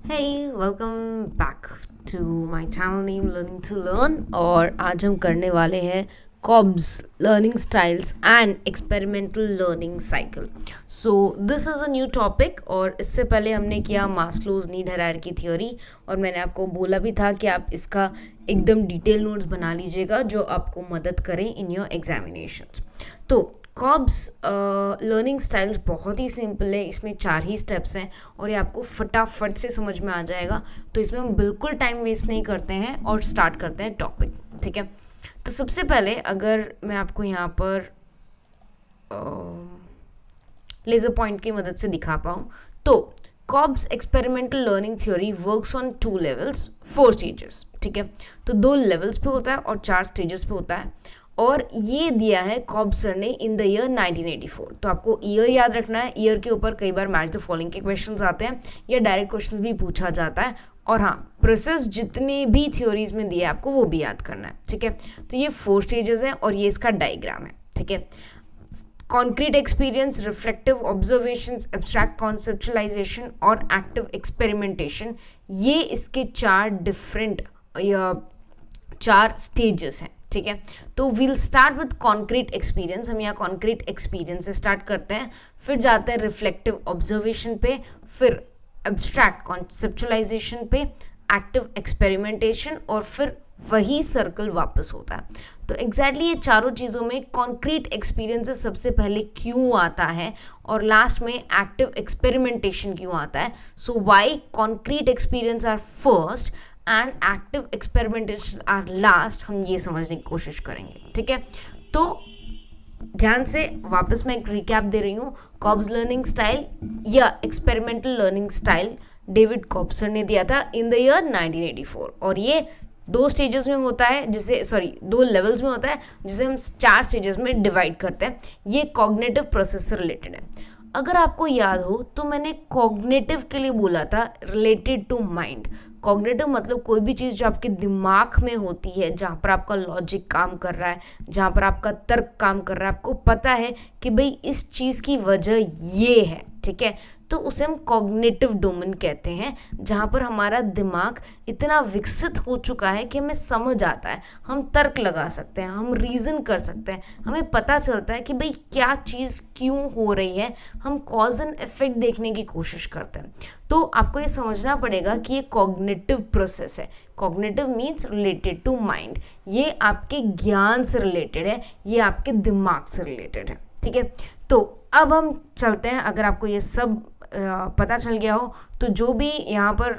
Hey, welcome back to my channel name Learning to Learn और आज हम करने वाले हैं COBS learning styles and experimental learning cycle. So this is a new topic और इससे पहले हमने किया मास्लोज नीड हायरार्की थ्योरी और मैंने आपको बोला भी था कि आप इसका एकदम डिटेल नोट्स बना लीजिएगा जो आपको मदद करें इन योर एग्जामिनेशन. तो कॉब्स लर्निंग स्टाइल्स बहुत ही सिंपल है. इसमें 4 ही स्टेप्स हैं और ये आपको फटाफट से समझ में आ जाएगा. तो इसमें हम बिल्कुल टाइम वेस्ट नहीं करते हैं और स्टार्ट करते हैं टॉपिक. ठीक है, तो सबसे पहले अगर मैं आपको यहाँ पर लेज़र पॉइंट की मदद से दिखा पाऊँ तो Cobbs experimental learning theory works on 2 levels 4 stages. ठीक है, तो 2 लेवल्स पे होता है और 4 स्टेजेस पे होता है और ये दिया है कॉब्स सर ने इन द ईयर 1984. तो आपको ईयर याद रखना है. ईयर के ऊपर कई बार मैच द फॉलोइंग के क्वेश्चंस आते हैं या डायरेक्ट क्वेश्चंस भी पूछा जाता है. और हाँ, प्रोसेस जितने भी थ्योरीज में दिए आपको वो भी याद करना है. ठीक है, तो ये 4 स्टेजेस हैं और ये इसका डायग्राम है. ठीक है, concrete experience, reflective observations, abstract conceptualisation और एक्टिव एक्सपेरिमेंटेशन, ये इसके 4 डिफरेंट 4 स्टेजेस हैं. ठीक है, तो we'll start with concrete experience. हम यहाँ कॉन्क्रीट एक्सपीरियंस से स्टार्ट करते हैं, फिर जाते हैं रिफ्लेक्टिव ऑब्जर्वेशन पे, फिर एब्स्ट्रैक्ट कॉन्सेप्चुलाइजेशन पे, एक्टिव एक्सपेरिमेंटेशन और फिर वही सर्कल वापस होता है. तो एग्जैक्टली ये चारों चीज़ों में कॉन्क्रीट एक्सपीरियंस सबसे पहले क्यों आता है और लास्ट में एक्टिव एक्सपेरिमेंटेशन क्यों आता है. So why concrete experience are first and active experimentation are last, हम ये समझने की कोशिश करेंगे. ठीक है, तो ध्यान से वापस मैं एक रिकैप दे रही हूँ. कॉब्स लर्निंग स्टाइल या एक्सपेरिमेंटल लर्निंग स्टाइल डेविड कॉब्सर ने दिया था इन द ईयर 1984 और ये 2 स्टेजेस में होता है, जिसे 2 लेवल्स में होता है जिसे हम 4 स्टेजेस में डिवाइड करते हैं. ये कॉग्निटिव प्रोसेस से रिलेटेड है. अगर आपको याद हो तो मैंने कॉग्निटिव के लिए बोला था रिलेटेड टू माइंड. कॉग्निटिव मतलब कोई भी चीज़ जो आपके दिमाग में होती है, जहाँ पर आपका लॉजिक काम कर रहा है, जहाँ पर आपका तर्क काम कर रहा है, आपको पता है कि भाई इस चीज़ की वजह ये है. ठीक है, तो उसे हम कॉग्निटिव डोमेन कहते हैं, जहाँ पर हमारा दिमाग इतना विकसित हो चुका है कि हमें समझ आता है, हम तर्क लगा सकते हैं, हम रीज़न कर सकते हैं, हमें पता चलता है कि भाई क्या चीज़ क्यों हो रही है, हम कॉज एंड इफेक्ट देखने की कोशिश करते हैं. तो आपको ये समझना पड़ेगा कि ये कॉग्निटिव प्रोसेस है. Cognitive means related to mind. ये आपके ज्ञान से रिलेटेड है, ये आपके दिमाग से रिलेटेड है. ठीक है, तो अब हम चलते हैं. अगर आपको ये सब पता चल गया हो तो जो भी यहाँ पर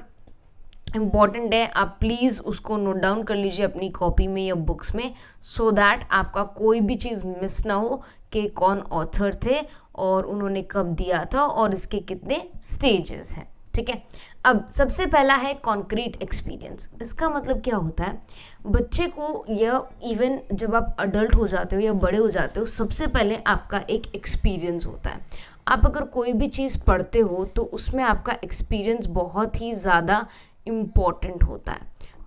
इम्पॉर्टेंट है आप प्लीज़ उसको नोट डाउन कर लीजिए अपनी कॉपी में या बुक्स में, सो दैट आपका कोई भी चीज़ मिस ना हो कि कौन ऑथर थे और उन्होंने कब दिया था और इसके कितने स्टेजेस हैं. ठीक है, अब सबसे पहला है कॉन्क्रीट एक्सपीरियंस. इसका मतलब क्या होता है, बच्चे को या इवन जब आप अडल्ट हो जाते हो या बड़े हो जाते हो, सबसे पहले आपका एक एक्सपीरियंस होता है. आप अगर कोई भी चीज़ पढ़ते हो तो उसमें आपका एक्सपीरियंस बहुत ही ज़्यादा इम्पॉर्टेंट होता है.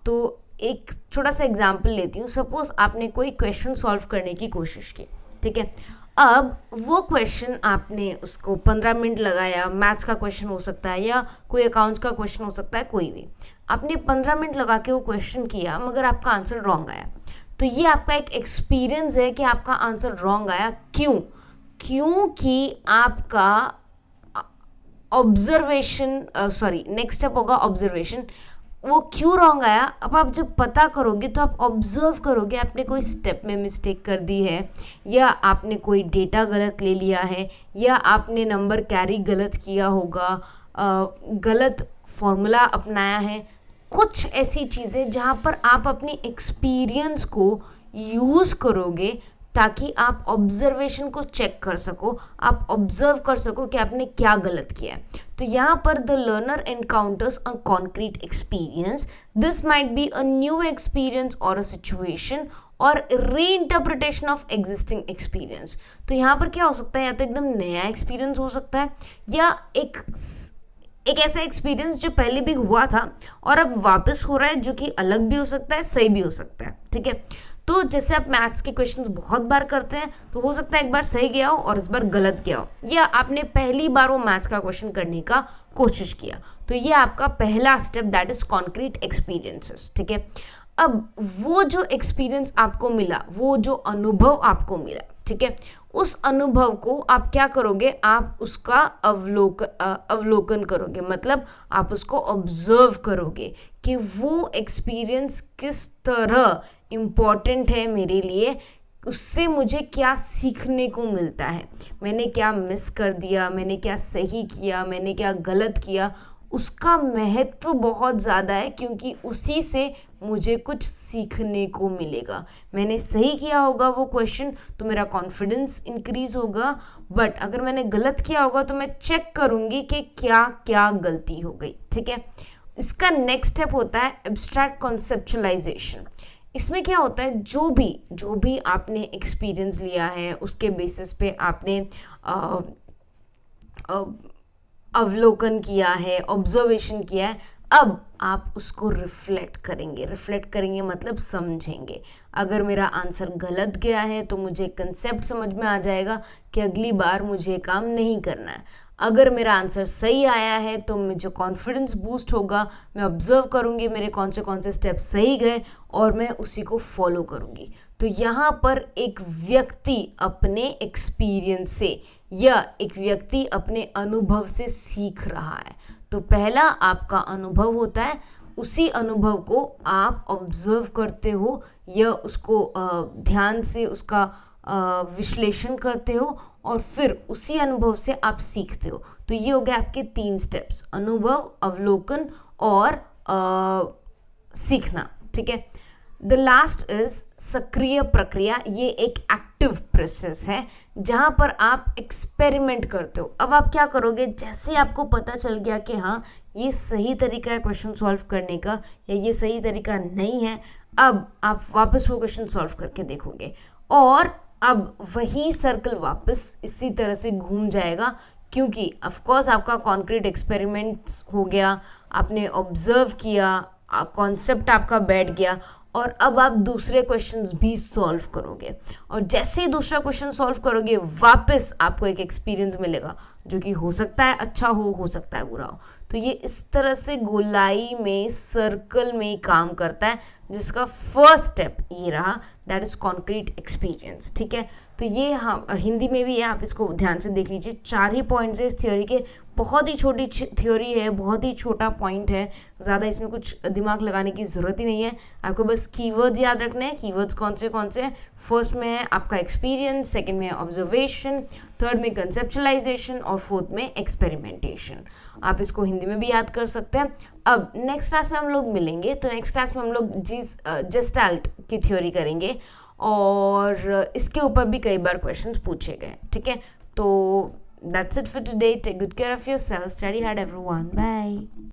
तो एक छोटा सा एग्जाम्पल लेती हूँ. सपोज़ आपने कोई क्वेश्चन सॉल्व करने की कोशिश की. ठीक है, अब वो क्वेश्चन आपने उसको 15 मिनट लगाया. मैथ्स का क्वेश्चन हो सकता है या कोई अकाउंट्स का क्वेश्चन हो सकता है, कोई भी. आपने 15 मिनट लगा के वो क्वेश्चन किया मगर आपका आंसर रॉन्ग आया. तो ये आपका एक एक्सपीरियंस है कि आपका आंसर रॉन्ग आया. क्यों? क्योंकि आपका ऑब्जर्वेशन नेक्स्ट स्टेप होगा ऑब्जर्वेशन. वो क्यों रॉन्ग आया, अब आप जब पता करोगे तो आप ऑब्जर्व करोगे आपने कोई स्टेप में मिस्टेक कर दी है या आपने कोई डेटा गलत ले लिया है या आपने नंबर कैरी गलत किया होगा, गलत फॉर्मूला अपनाया है. कुछ ऐसी चीज़ें जहाँ पर आप अपनी एक्सपीरियंस को यूज़ करोगे ताकि आप ऑब्जर्वेशन को चेक कर सको, आप ऑब्जर्व कर सको कि आपने क्या गलत किया है. तो यहाँ पर the learner encounters a concrete experience. This might be a new experience और अ सिचुएशन और रीइंटरप्रिटेशन ऑफ एग्जिस्टिंग एक्सपीरियंस. तो यहाँ पर क्या हो सकता है, या तो एकदम नया एक्सपीरियंस हो सकता है या एक ऐसा एक्सपीरियंस जो पहले भी हुआ था और अब वापस हो रहा है, जो कि अलग भी हो सकता है, सही भी हो सकता है. ठीक है, तो जैसे आप मैथ्स के क्वेश्चंस बहुत बार करते हैं तो हो सकता है एक बार सही गया हो और इस बार गलत गया हो, या आपने पहली बार वो मैथ्स का क्वेश्चन करने का कोशिश किया, तो ये आपका पहला step, that is concrete experiences, ठीक है। अब वो जो एक्सपीरियंस आपको मिला, वो जो अनुभव आपको मिला, ठीक है, उस अनुभव को आप क्या करोगे, आप उसका अवलोकन करोगे, मतलब आप उसको ऑब्जर्व करोगे कि वो एक्सपीरियंस किस तरह इम्पॉर्टेंट है मेरे लिए, उससे मुझे क्या सीखने को मिलता है, मैंने क्या मिस कर दिया, मैंने क्या सही किया, मैंने क्या गलत किया, उसका महत्व बहुत ज़्यादा है, क्योंकि उसी से मुझे कुछ सीखने को मिलेगा। मैंने सही किया होगा वो क्वेश्चन तो मेरा कॉन्फिडेंस इंक्रीज होगा, बट अगर मैंने गलत किया होगा तो मैं चेक करूँगी कि क्या क्या गलती हो गई, ठीक है। इसका नेक्स्ट स्टेप होता है एब्स्ट्रैक्ट कॉन्सेप्चुलाइजेशन। इसमें क्या होता है, जो भी आपने एक्सपीरियंस लिया है उसके बेसिस पे आपने अवलोकन किया है, ऑब्जर्वेशन किया है, अब आप उसको रिफ्लेक्ट करेंगे मतलब समझेंगे। अगर मेरा आंसर गलत गया है तो मुझे कंसेप्ट समझ में आ जाएगा कि अगली बार मुझे काम नहीं करना है। अगर मेरा आंसर सही आया है तो मुझे कॉन्फिडेंस बूस्ट होगा, मैं ऑब्जर्व करूँगी मेरे कौन से स्टेप सही गए और मैं उसी को फॉलो करूँगी। तो यहाँ पर एक व्यक्ति अपने एक्सपीरियंस से या एक व्यक्ति अपने अनुभव से सीख रहा है। तो पहला आपका अनुभव होता है, उसी अनुभव को आप ऑब्जर्व करते हो या उसको ध्यान से उसका विश्लेषण करते हो और फिर उसी अनुभव से आप सीखते हो। तो ये हो गए आपके 3 स्टेप्स, अनुभव, अवलोकन और सीखना, ठीक है। द लास्ट इज सक्रिय प्रक्रिया। ये एक एक्टिव प्रोसेस है जहाँ पर आप एक्सपेरिमेंट करते हो। अब आप क्या करोगे, जैसे आपको पता चल गया कि हाँ ये सही तरीका है क्वेश्चन सॉल्व करने का या ये सही तरीका नहीं है, अब आप वापस वो क्वेश्चन सॉल्व करके देखोगे और अब वही सर्कल वापस इसी तरह से घूम जाएगा, क्योंकि ऑफकोर्स आपका कॉन्क्रीट एक्सपेरिमेंट्स हो गया, आपने ऑब्जर्व किया, कॉन्सेप्ट आपका बैठ गया और अब आप दूसरे क्वेश्चंस भी सॉल्व करोगे और जैसे ही दूसरा क्वेश्चन सॉल्व करोगे वापस आपको एक एक्सपीरियंस मिलेगा जो कि हो सकता है अच्छा हो सकता है बुरा हो। तो ये इस तरह से गोलाई में सर्कल में काम करता है, जिसका फर्स्ट स्टेप ये रहा, दैट इज कॉन्क्रीट एक्सपीरियंस, ठीक है। तो ये हम हिंदी में भी है, आप इसको ध्यान से देख लीजिए। 4 ही पॉइंट्स है इस थ्योरी के, बहुत ही छोटी थ्योरी है, बहुत ही छोटा पॉइंट है, ज़्यादा इसमें कुछ दिमाग लगाने की ज़रूरत ही नहीं है। आपको बस कीवर्ड्स याद रखने हैं। कीवर्ड्स कौन से हैं, फर्स्ट में है आपका एक्सपीरियंस, सेकंड में है ऑब्जर्वेशन, थर्ड में कंसेप्चुलाइजेशन और फोर्थ में एक्सपेरिमेंटेशन। आप इसको हिंदी में भी याद कर सकते हैं। अब नेक्स्ट क्लास में हम लोग मिलेंगे, तो नेक्स्ट क्लास में हम लोग जेस्टाल्ट की थ्योरी करेंगे और इसके ऊपर भी कई बार क्वेश्चंस पूछे गए, ठीक है। तो that's it for today. Take good care of yourself. Study hard, everyone. Bye.